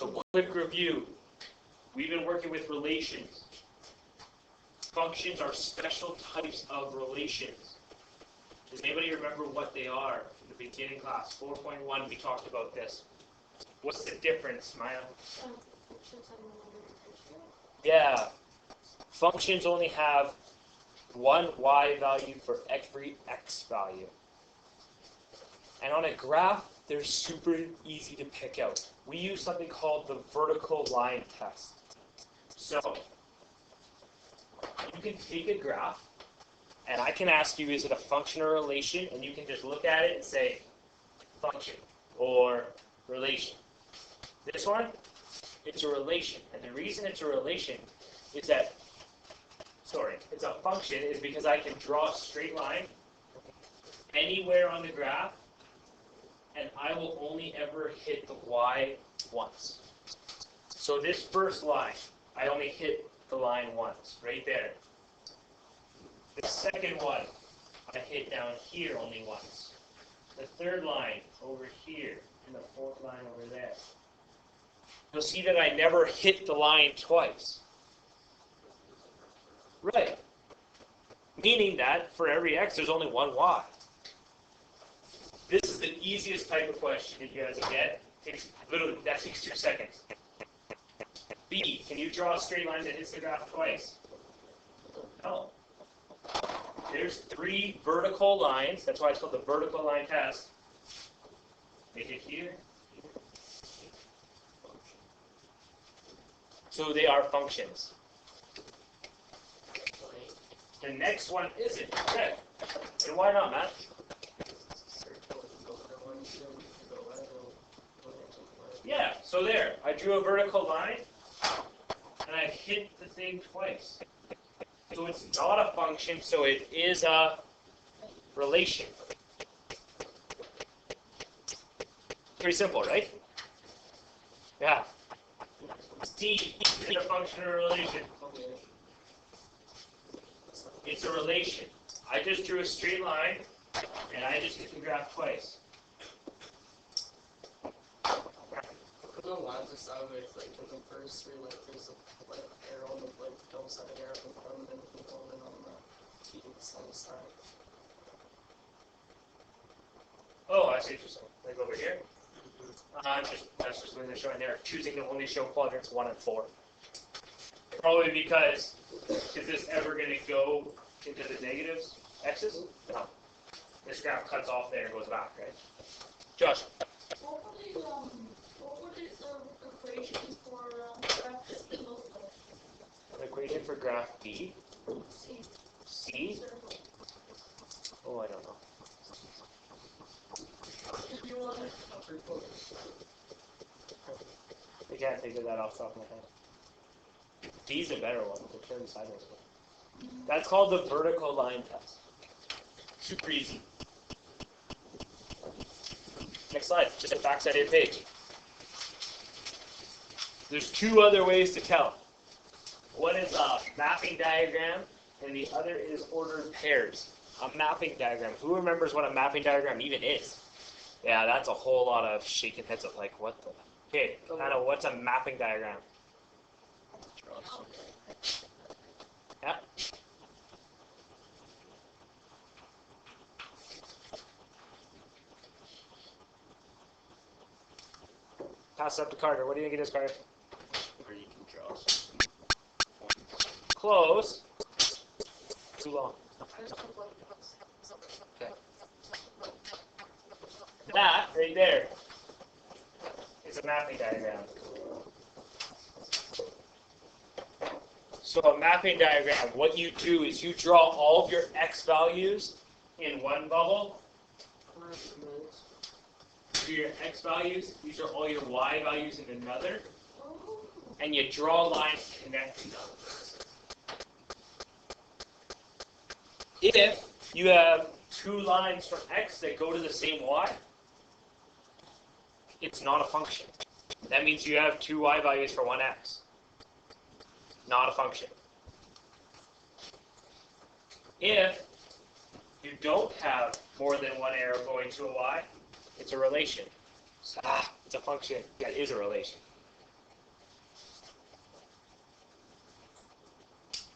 So quick review. We've been working with relations. Functions are special types of relations. Does anybody remember what they are from the beginning class? 4.1, we talked about this. What's the difference, Maya? Yeah. Functions only have one y value for every x value. And on a graph, they're super easy to pick out. We use something called the vertical line test. So, you can take a graph, and I can ask you, is it a function or relation? And you can just look at it and say, function or relation. This one, it's a relation. And the reason it's a relation is that, it's a function, is because I can draw a straight line anywhere on the graph, and I will only ever hit the y once. So this first line, I only hit the line once, right there. The second one, I hit down here only once. The third line over here, and the fourth line over there. You'll see that I never hit the line twice. Right. Meaning that for every x, there's only one y. This is the easiest type of question that you guys will get. That takes 2 seconds. B, can you draw a straight line that hits the graph twice? No. There's 3 vertical lines. That's why it's called the vertical line test. Make it here. So they are functions. The next one isn't. Okay. And why not, Matt? Yeah, so there. I drew a vertical line, and I hit the thing twice. So it's not a function, so it is a relation. Pretty simple, right? Yeah. C, is it a function or a relation? It's a relation. I just drew a straight line, and I just hit the graph twice. The lines are sideways, like in the first 3, like there's a like arrow on the like double sided arrow in front and then on the keys on the side. Oh, I see what you're saying. Like over here? That's just when they're showing there. Choosing to only show quadrants 1 and 4. Probably because, is this ever going to go into the negatives, x's? No. This graph cuts off there and goes back, right? Josh? What would the equation for graph B look like? The equation for graph B? C. C? Oh, I don't know. I can't think of that off the top of my head. D's a better one. The turn sideways one. That's called the vertical line test. Super easy. Next slide. Just the back side of your page. There's 2 other ways to tell. One is a mapping diagram, and the other is ordered pairs. A mapping diagram. Who remembers what a mapping diagram even is? Yeah, that's a whole lot of shaking heads of like, what the? Okay, Anna, what's a mapping diagram? Yeah. Pass it up to Carter. What do you think it is, Carter? Where you can draw some points. Close. Too long. Okay. That right there is a mapping diagram. So a mapping diagram, what you do is you draw all of your x values in one bubble. For your x values, these are all your y values in another. And you draw lines connecting them. If you have 2 lines from x that go to the same y, it's not a function. That means you have 2 y values for 1 x. Not a function. If you don't have more than 1 arrow going to a y, it's a relation. It's a function. That is a relation.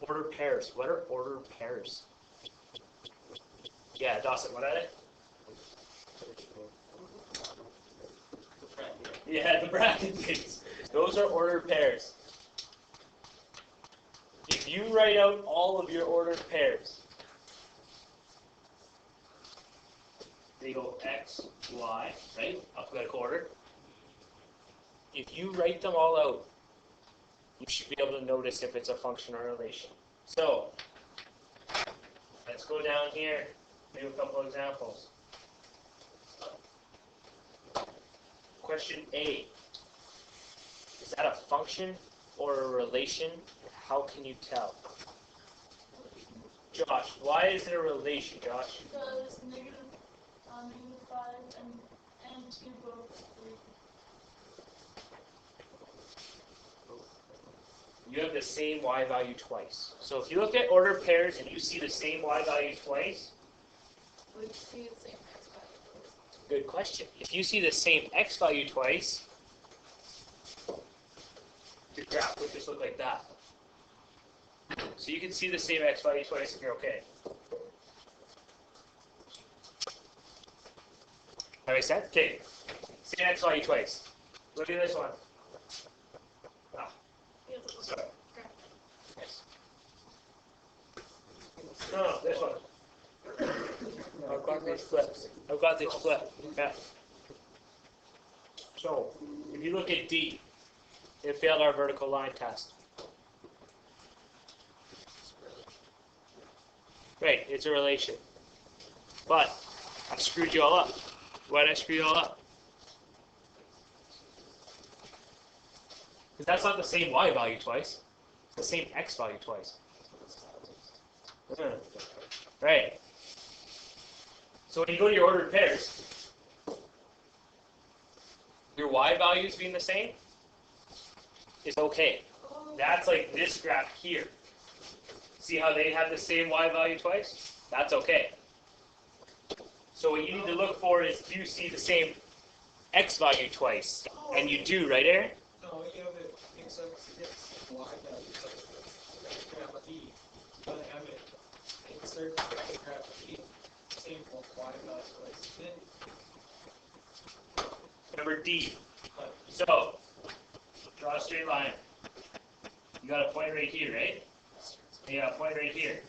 Ordered pairs. What are ordered pairs? Yeah, Dawson, what are they? Yeah, the bracket things. Those are ordered pairs. If you write out all of your ordered pairs, they go X, Y, right? Alphabetical order. If you write them all out, you should be able to notice if it's a function or a relation. So, let's go down here, do a couple examples. Question A. Is that a function or a relation? How can you tell? Josh, why is it a relation, Josh? Because negative 5 and 2 both 3. You have the same y value twice. So if you look at ordered pairs and you see the same y value twice, Would see the same x value. good question. If you see the same x value twice, your graph would just look like that. So you can see the same x value twice and you're okay. That makes sense? Okay. Same x value twice. Look at this one. Ah, sorry. Yes. No, this one. I've got this flipped. I've got this flipped. Yeah. So, if you look at D, it failed our vertical line test. Right, it's a relation. But I screwed you all up. Why did I screw you all up? Because that's not the same y value twice. It's the same x value twice. Right. So when you go to your ordered pairs, your y values being the same is okay. That's like this graph here. See how they have the same y value twice? That's okay. So what you need to look for is, do you see the same x value twice? And you do, right, Aaron? No, you have it except it's y value. Graph of E. But I have it insert graph of E. Same for y value. Number D. So, draw a straight line. You got a point right here, right? And you got a point right here.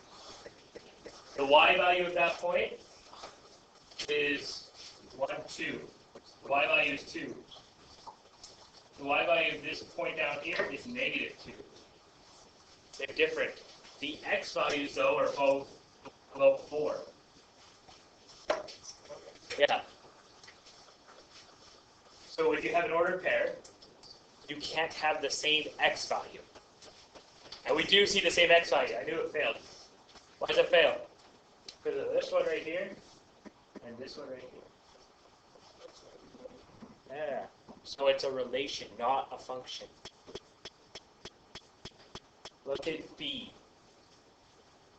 The y value of that point is 1, 2. The y value is 2. The y value of this point down here is negative 2. They're different. The x values, though, are both about 4. Yeah. So if you have an ordered pair, you can't have the same x value. And we do see the same x value. I knew it failed. Why does it fail? Because of this one right here and this one right here. Yeah. So it's a relation, not a function. Look at B.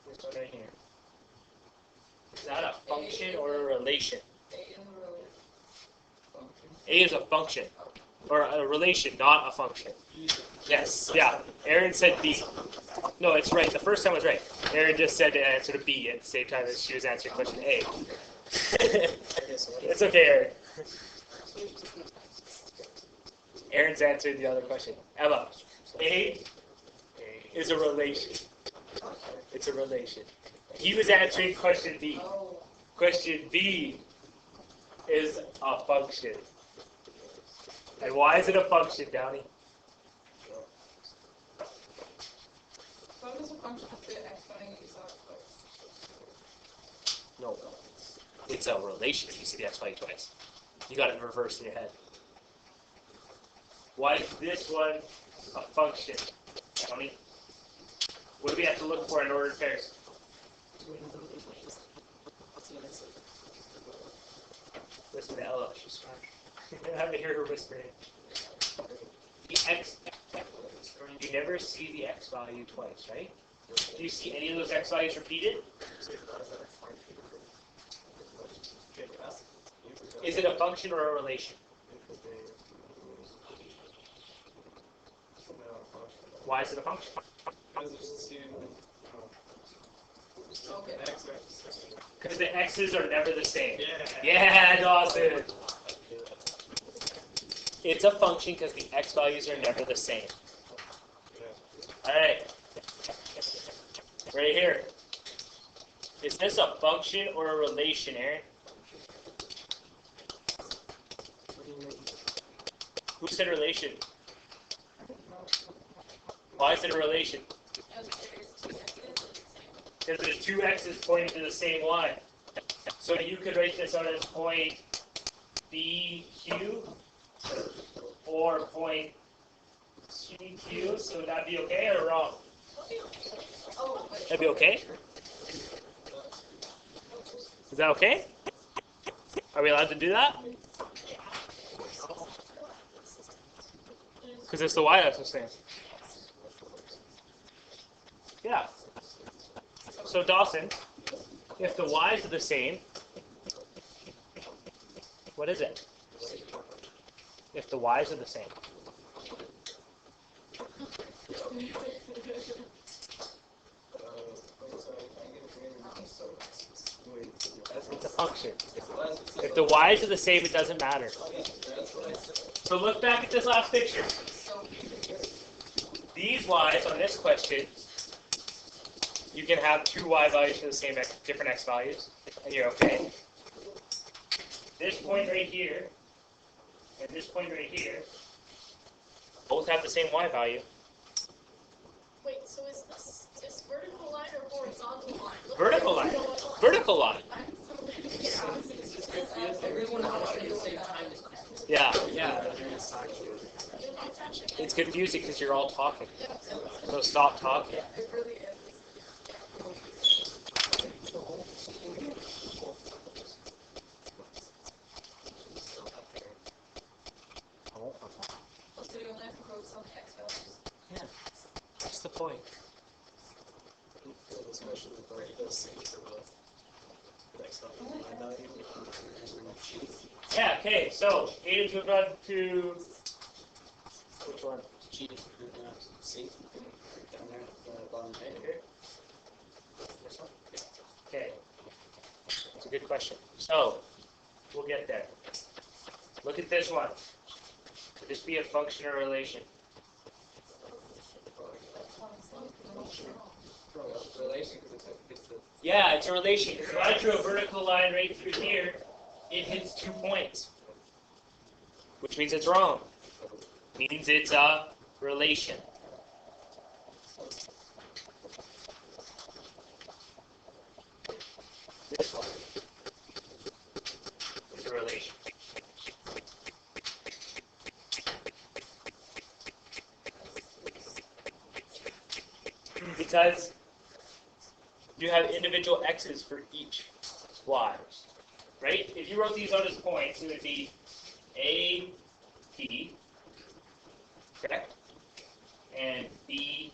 This one right here. Is that a function or a relation? A is a function. Or a relation, not a function. Yes, yeah. Aaron said B. No, it's right. The first time was right. Aaron just said to answer to B at the same time as she was answering question A. It's okay, Aaron. Aaron's answered the other question. Emma, A is a relation. It's a relation. He was answering question B. Question B is a function. And why is it a function, Downey? What is a function of the x value you saw twice? No. It's a relation. You see the x value twice. You got it in reverse in your head. Why is this one a function, Downey? What do we have to look for in ordered pairs? Listen to Ella. She's trying. I have to hear her whispering. The x. You never see the x value twice, right? Do you see any of those x values repeated? Is it a function or a relation? Why is it a function? Okay. Because the x's are never the same. Yeah, Dawson. It's a function because the x values are never the same. All right. Right here. Is this a function or a relation, Aaron? Who said relation? Why is it a relation? Because there's two x's pointing to the same line. So you could write this out as point BQ or point CQ. So would that be okay or wrong? That'd be okay? Is that okay? Are we allowed to do that? Because it's the y-axis thing. Yeah. So Dawson, if the y's are the same, what is it? If the y's are the same. It's a function. If the y's are the same, it doesn't matter. So look back at this last picture. These y's on this question, you can have two y values for the same x, different x values, and you're okay. This point right here and this point right here both have the same y value. Wait, so is this vertical line or horizontal line? Vertical line. Vertical line. Everyone watching at the same time. Yeah. Yeah. It's confusing because you're all talking. So stop talking. It really is. So you only have to focus on the x values. Yeah. That's the point. Yeah, okay, so Aiden's moved on to which one? G. C. Down there, bottom right here. This one? Okay. That's a good question. So, we'll get there. Look at this one. Could this be a function or relation? Relation, because it's the. Yeah, it's a relation. If I drew a vertical line right through here, it hits 2 points. Which means it's wrong. Means it's a relation. This one is a relation. Because you have individual x's for each y. Right? If you wrote these out as points, it would be A, P, correct? And B,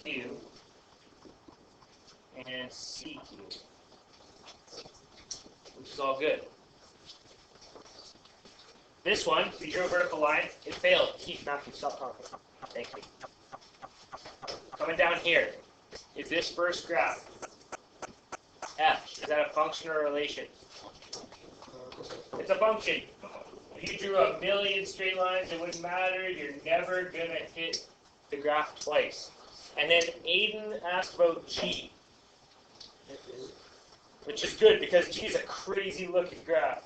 Q, and C, Q. Which is all good. This one, if you drew a vertical line, it failed. Keith, Matthew, stop talking. Thank you. Coming down here, is this first graph f? Is that a function or a relation? It's a function. If you drew a million straight lines, it wouldn't matter. You're never going to hit the graph twice. And then Aiden asked about G, which is good because G is a crazy looking graph.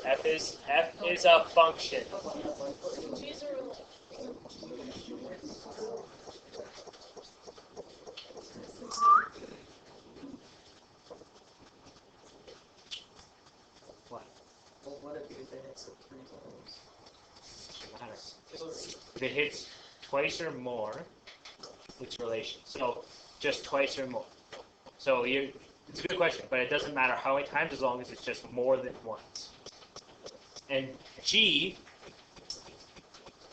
F is a function. What? Well, what if it hits it 3 times? If it hits twice or more, it's relation. So just twice or more. So it's a good question, but it doesn't matter how many times as long as it's just more than once. And G,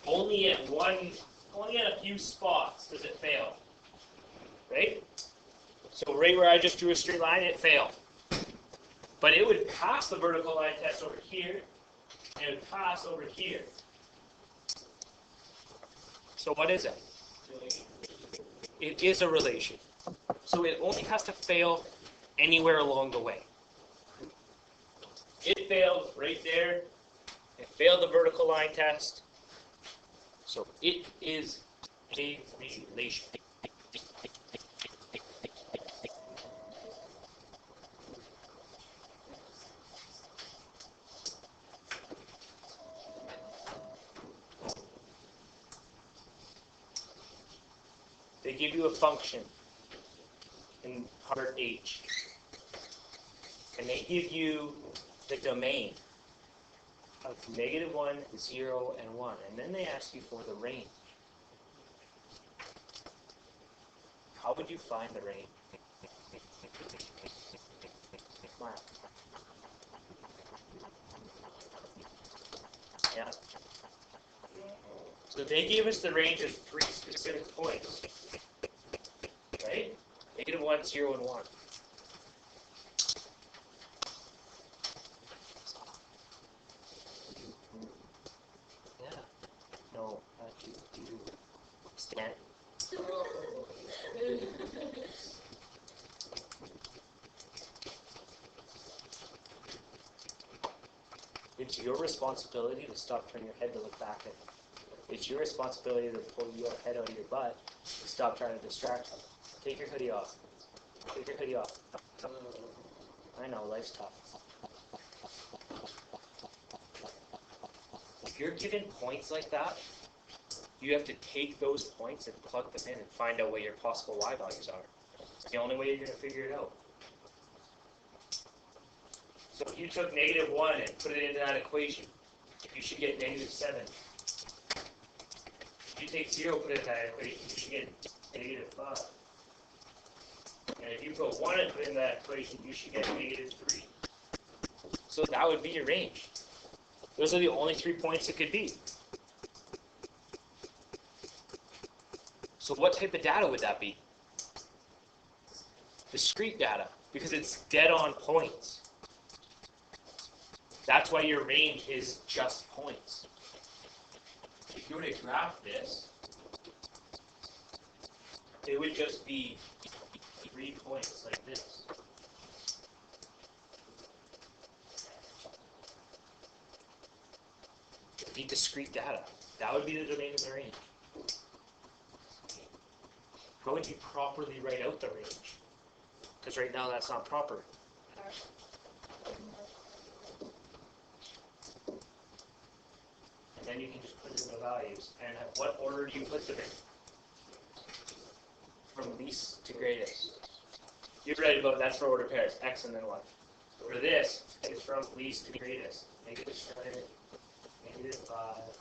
only at a few spots does it fail. Right? So right where I just drew a straight line, it failed. But it would pass the vertical line test over here, and it would pass over here. So what is it? It is a relation. So it only has to fail anywhere along the way. It failed right there. It failed the vertical line test. So it is a relation. They give you a function in part H. And they give you the domain of -1, 0, and 1. And then they ask you for the range. How would you find the range? Wow. Yeah. So they gave us the range of 3 specific points. Right? -1, 0, and 1. Yeah. No, you stand. It's your responsibility to stop turning your head to look back at it. It's your responsibility to pull your head out of your butt and stop trying to distract them. Take your hoodie off. Take your hoodie off. I know, life's tough. If you're given points like that, you have to take those points and plug them in and find out what your possible y values are. It's the only way you're going to figure it out. So if you took -1 and put it into that equation, you should get -7. If you take 0, put it in that equation, you should get -5. And if you put 1 and put it in that equation, you should get -3. So that would be your range. Those are the only 3 points it could be. So what type of data would that be? Discrete data, because it's dead on points. That's why your range is just points. If you were to graph this, it would just be 3 points like this. It would be discrete data. That would be the domain of the range. How would you properly write out the range? Because right now that's not proper. And then you can just put in the values. And at what order do you put them in? From least to greatest. You're right about that's for order pairs. X and then what? For this, it's from least to greatest. -7, -5.